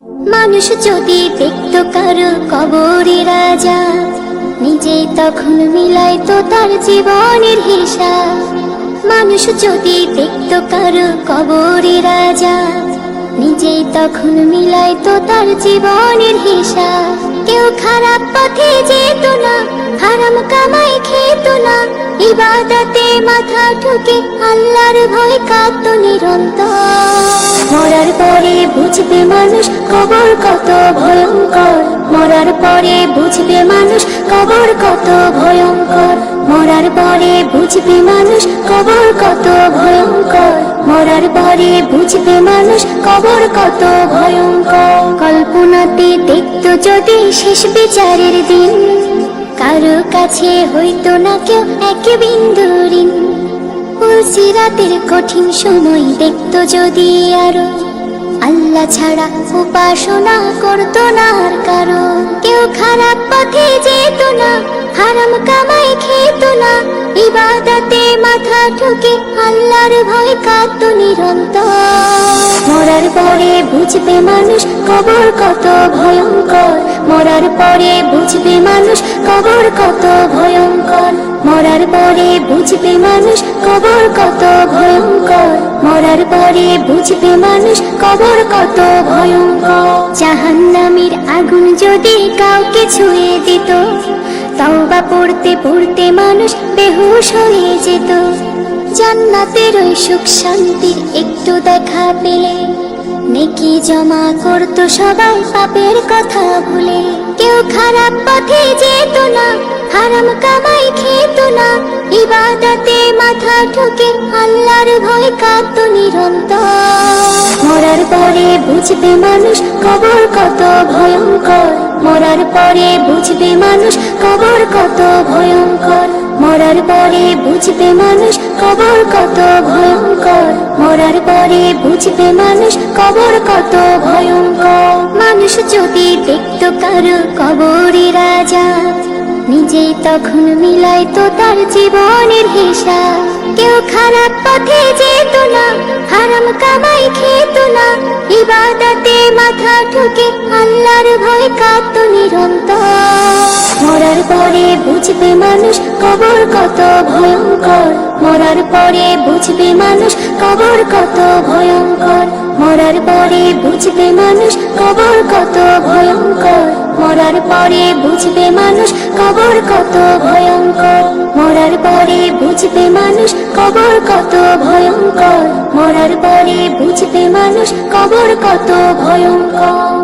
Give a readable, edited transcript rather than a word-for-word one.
মানুষ যদি দেখতো কারো কবরে রাজা, নিজেই তখন মিলাইতো তার জীবনের হিসাব। মানুষ যদি দেখতো কারো কবরে রাজা, নিজেই তখন মিলাইতো তার জীবনের হিসাব। কেউ খারাপ পথে যেত না, হারাম কামাই খেত না, ইবাদতে মাথা ঠুকে আল্লাহর ভয় কাঁদতো নিরন্তর। মরার পরে বুঝবে মানুষ কবর কত ভয়ঙ্কর, মরার পরে বুঝবে মানুষ কবর কত ভয়ঙ্কর, মরার পরে বুঝবে মানুষ কবর কত ভয়ঙ্কর, মরার পরে বুঝবে মানুষ কবর কত ভয়ঙ্কর। কল্পনাতে দেখতো যদি শেষ বিচারের দিন, কারো কাছে হইতো না কেউ এক বিন্দু ঋণ। পুলসিরাতের কঠিন সময় দেখতো যদি আরো, আল্লাহ ছাড়া উপাসনা করতো না আর কারো। কেউ খারাপ পথে যেত না, হারাম কামাই খেত না, ইবাদতে মাথা ঠুকে আল্লাহর ভয় কাঁদতো নিরন্তর। মরার পরে বুঝবে মানুষ কবর কত ভয়ঙ্কর, মরার পরে বুঝবে মানুষ কবর কত ভয়ঙ্কর, মরার পরে বুঝবে মানুষ কবর কত ভয়ঙ্কর, মরার পরে বুঝবে মানুষ কবর কত ভয়ঙ্কর। জাহান্নামের আগুন যদি কাউকে ছুঁয়ে দিত, তওবা পড়তে পড়তে মানুষ বেহুশ হয়ে যেত। জান্নাতের ওই সুখ শান্তির একটু দেখা পেলে, নেকি জমা করতো সবাই পাপের কথা ভুলে। কেউ খারাপ পথে যেত না, হারাম কামাই খেত না, ইবাদতে মাথা ঠুকে আল্লাহর ভয় কাঁদতো নিরন্তর। মরার পরে বুঝবে মানুষ কবর কত ভয়ঙ্কর, মরার পরে বুঝবে মানুষ কবর কত ভয়ঙ্কর, মরার পরে বুঝবে মানুষ কবর কত ভয়ঙ্কর, মরার পরে বুঝবে মানুষ কবর কত ভয়ঙ্কর। মানুষ যদি দেখতো কারো কবরে রাজা, নিজেই তখন মিলাইতো তার জীবনের হিসাব। কেউ খারাপ পথে যেত না, হারাম কামাই খেত না, ইবাদতে মাথা ঠুকে আল্লাহর ভয় কাঁদতো নিরন্তর। মরার পরে বুঝবে মানুষ কবর কত ভয়ঙ্কর, মরার পরে বুঝবে মানুষ কবর কত ভয়ঙ্কর, মরার পরে বুঝবে মানুষ কবর কত ভয়ঙ্কর, মরার পরে বুঝবে মানুষ কবর কত ভয়ঙ্কর, মরার পরে বুঝবে মানুষ কবর কত ভয়ঙ্কর, মরার পরে বুঝবে মানুষ কবর কত ভয়ঙ্কর।